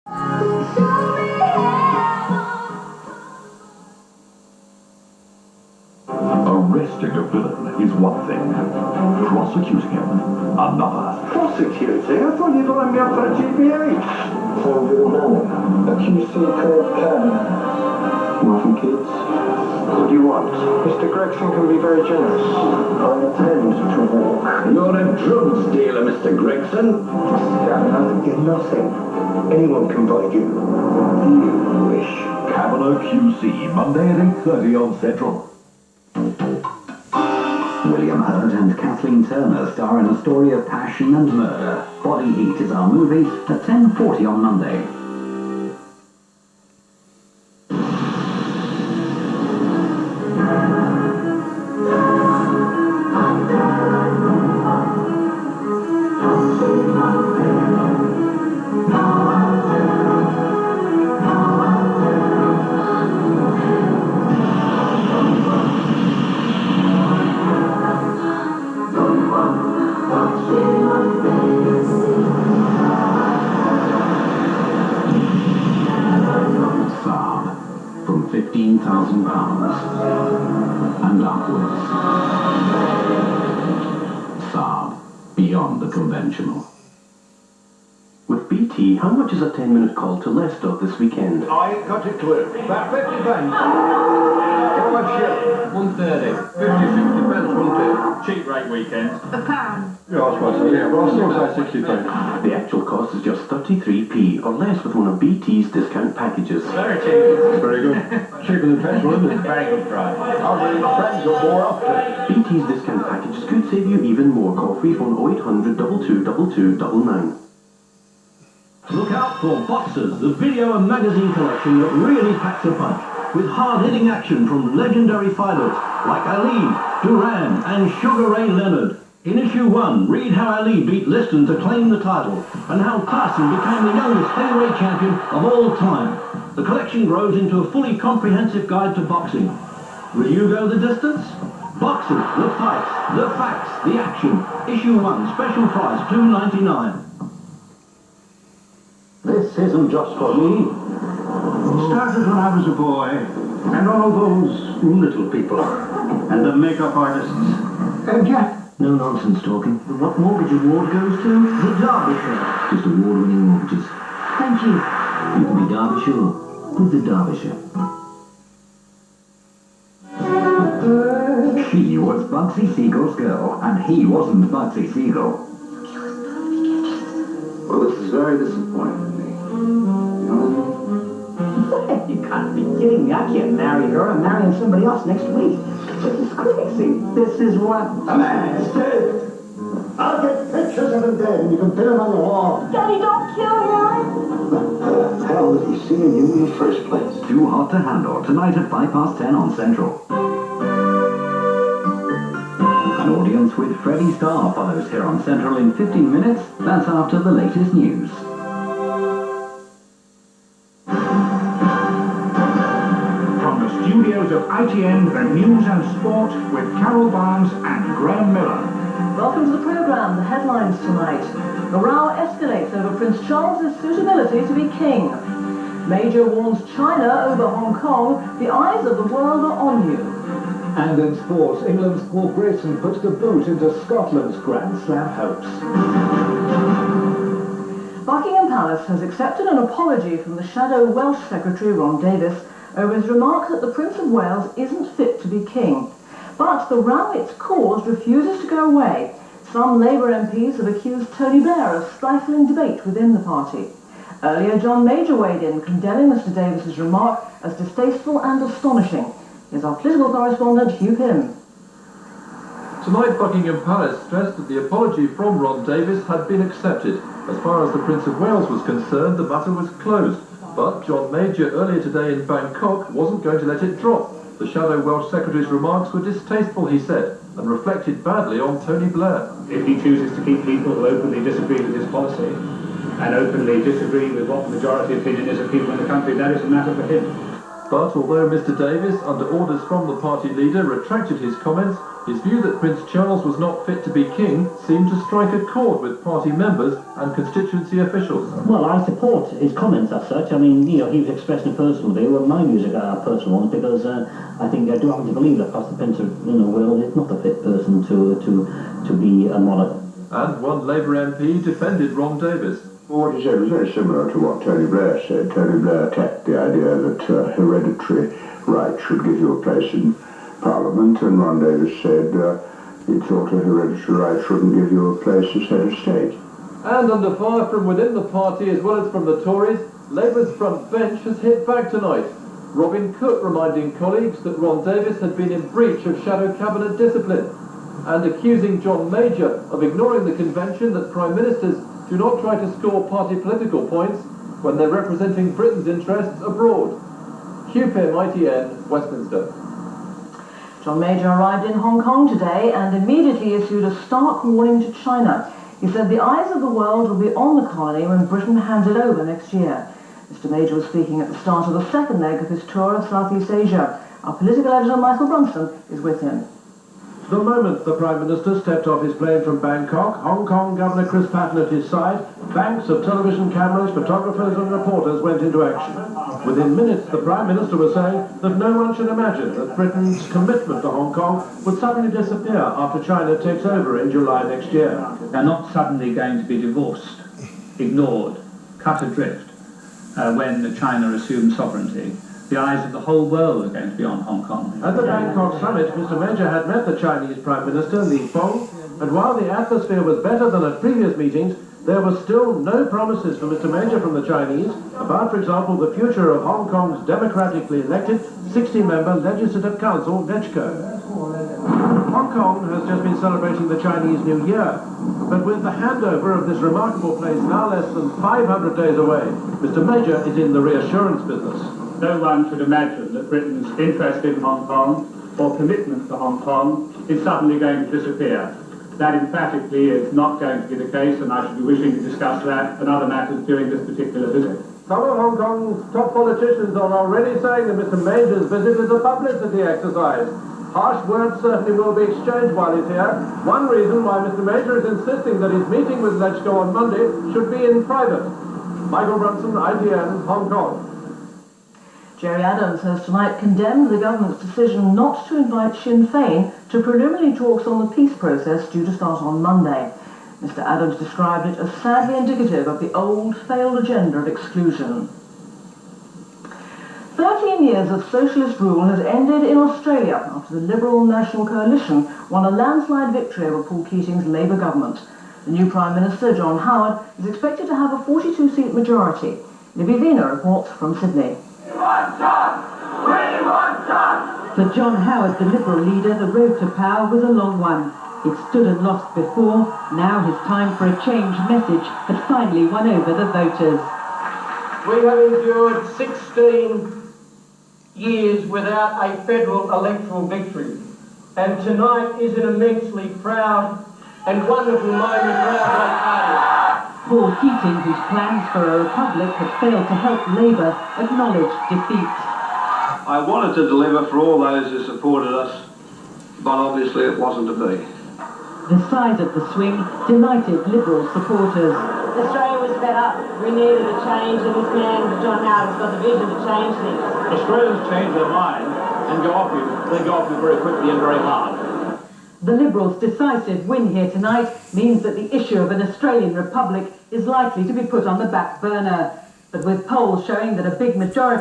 Arresting a villain is one thing. Prosecuting him, another. Prosecuting? I thought you'd line me up for a GBH. So good man. A QC code can. Working kids. What do you want? Mr. Gregson can be very generous. I intend to walk. You're a drugs dealer, Mr. Gregson. Scanner, you're nothing. Anyone can buy you. You wish. Camelot QC, Monday at 8:30 on Central. William Hurt and Kathleen Turner star in a story of passion and murder. Body Heat is our movie at 10:40 on Monday. From £15,000 and upwards. Saab, beyond the conventional. With BT, how much is a 10-minute call to Leicester this weekend? I ain't got a clue. About 50 pence. How much shit? 130. 50, 60 pence, won't it? Cheap rate weekend. A pound. Yeah, I suppose so, yeah, but I'll still say 60 pence. The actual cost is just 33p or less with one of BT's discount packages. Very cheap. Very good. Cheaper than petrol, isn't it? Very good price. I'll bring friends up more often. BT's discount packages could save you even more. Call free phone 0800 2222 99. Look out for Boxers, the video and magazine collection that really packs a punch, with hard-hitting action from legendary fighters like Ali, Duran and Sugar Ray Leonard. In issue 1, read how Ali beat Liston to claim the title, and how Tyson became the youngest heavyweight champion of all time. The collection grows into a fully comprehensive guide to boxing. Will you go the distance? Boxers, the fights, the facts, the action. Issue 1, special price $2.99. This isn't just for me. It started when I was a boy, and all those little people, and the makeup artists. And yet, no nonsense talking. What mortgage award goes to? The Derbyshire. Just award-winning mortgages. Thank you. You can be Derbyshire with the Derbyshire. She was Bugsy Siegel's girl, and he wasn't Bugsy Siegel. Well, this is very disappointing to me. You know? You can't be kidding me. I can't marry her. I'm marrying somebody else next week. This is crazy. This is what... A man is dead. I'll get pictures of him dead and you can pin him on the wall. Daddy, don't kill him. What the hell did he see in you in the first place? Too Hot to Handle, tonight at 10:05 on Central. An audience with Freddie Starr follows here on Central in 15 minutes. That's after the latest news. From the studios of ITN, the news and sport with Carol Barnes and Graham Miller. Welcome to the programme. The headlines tonight. The row escalates over Prince Charles's suitability to be king. Major warns China over Hong Kong. The eyes of the world are on you. And in sports, England's Paul Grayson puts the boot into Scotland's Grand Slam hopes. Buckingham Palace has accepted an apology from the shadow Welsh Secretary Ron Davis over his remark that the Prince of Wales isn't fit to be king. But the row it's caused refuses to go away. Some Labour MPs have accused Tony Blair of stifling debate within the party. Earlier, John Major weighed in, condemning Mr Davis's remark as distasteful and astonishing. Here's our political correspondent, Hugh Pym. Tonight, Buckingham Palace stressed that the apology from Ron Davis had been accepted. As far as the Prince of Wales was concerned, the matter was closed. But John Major, earlier today in Bangkok, wasn't going to let it drop. The shadow Welsh Secretary's remarks were distasteful, he said, and reflected badly on Tony Blair. If he chooses to keep people who openly disagree with his policy and openly disagree with what the majority opinion is of people in the country, that is a matter for him. But although Mr Davis, under orders from the party leader, retracted his comments, His view that Prince Charles was not fit to be king seemed to strike a chord with party members and constituency officials. Well, I support his comments as such. I mean, he was expressing a personal view, and my views are personal ones, because I think I do happen to believe that the Prince of Wales is not a fit person to be a monarch. And one Labour MP defended Ron Davies. What he said was very similar to what Tony Blair said. Tony Blair attacked the idea that hereditary right should give you a place in Parliament, and Ron Davies said he thought a hereditary right shouldn't give you a place as head of state. And under fire from within the party as well as from the Tories, Labour's front bench has hit back tonight. Robin Cook reminding colleagues that Ron Davies had been in breach of shadow cabinet discipline, and accusing John Major of ignoring the convention that Prime Ministers do not try to score party political points when they're representing Britain's interests abroad. QPIM ITN, Westminster. John Major arrived in Hong Kong today and immediately issued a stark warning to China. He said the eyes of the world will be on the colony when Britain hands it over next year. Mr. Major was speaking at the start of the second leg of his tour of Southeast Asia. Our political editor Michael Brunson is with him. The moment the Prime Minister stepped off his plane from Bangkok, Hong Kong Governor Chris Patten at his side, banks of television cameras, photographers and reporters went into action. Within minutes, the Prime Minister was saying that no one should imagine that Britain's commitment to Hong Kong would suddenly disappear after China takes over in July next year. They're not suddenly going to be divorced, ignored, cut adrift when China assumes sovereignty. The eyes of the whole world are going to be on Hong Kong. At the Bangkok summit, Mr. Major had met the Chinese Prime Minister, Li Feng, and while the atmosphere was better than at previous meetings, there were still no promises for Mr. Major from the Chinese about, for example, the future of Hong Kong's democratically elected 60-member Legislative Council, LegCo. Hong Kong has just been celebrating the Chinese New Year, but with the handover of this remarkable place now less than 500 days away, Mr. Major is in the reassurance business. No one should imagine that Britain's interest in Hong Kong or commitment to Hong Kong is suddenly going to disappear. That emphatically is not going to be the case, and I should be wishing to discuss that and other matters during this particular visit. Some of Hong Kong's top politicians are already saying that Mr. Major's visit is a publicity exercise. Harsh words certainly will be exchanged while he's here. One reason why Mr. Major is insisting that his meeting with LegCo on Monday should be in private. Michael Brunson, ITN, Hong Kong. Gerry Adams has tonight condemned the government's decision not to invite Sinn Féin to preliminary talks on the peace process due to start on Monday. Mr. Adams described it as sadly indicative of the old, failed agenda of exclusion. 13 years of socialist rule has ended in Australia after the Liberal National Coalition won a landslide victory over Paul Keating's Labour government. The new Prime Minister, John Howard, is expected to have a 42-seat majority. Libby Vina reports from Sydney. For John Howard, the Liberal leader, the road to power was a long one. He'd stood and lost before. Now his time for a change message had finally won over the voters. We have endured 16 years without a federal electoral victory, and tonight is an immensely proud and wonderful moment for our great party. Paul Keating, whose plans for a republic had failed to help Labour, acknowledged defeat. I wanted to deliver for all those who supported us, but obviously it wasn't to be. The size of the swing delighted Liberal supporters. Australia was fed up. We needed a change, and this man, John Howard, has got the vision to change things. Australians change their mind and go off you. They go off you very quickly and very hard. The Liberals' decisive win here tonight means that the issue of an Australian republic is likely to be put on the back burner. But with polls showing that a big majority